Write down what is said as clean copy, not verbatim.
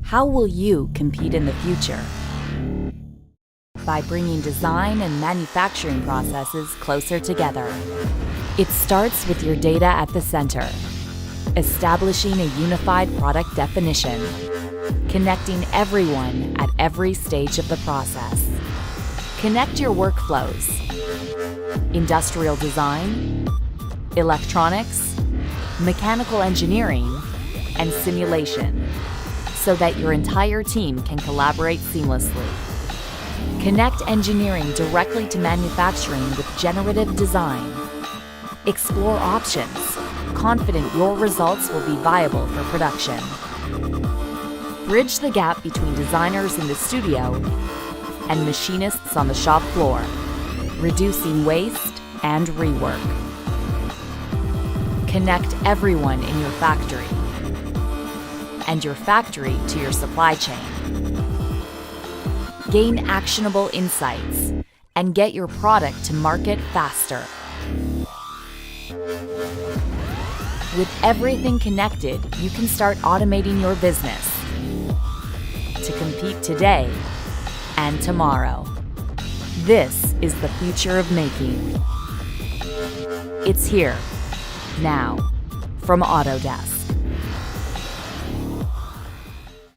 How will you compete in the future? By bringing design and manufacturing processes closer together. It starts with your data at the center, establishing a unified product definition, connecting everyone at every stage of the process. Connect your workflows, industrial design, electronics, mechanical engineering, and simulation, so that your entire team can collaborate seamlessly. Connect engineering directly to manufacturing with generative design. Explore options, confident your results will be viable for production. Bridge the gap between designers in the studio and machinists on the shop floor, reducing waste and rework. Connect everyone in your factory and your factory to your supply chain. Gain actionable insights and get your product to market faster. With everything connected, you can start automating your business to compete today and tomorrow. This is the future of making. It's here, now, from Autodesk.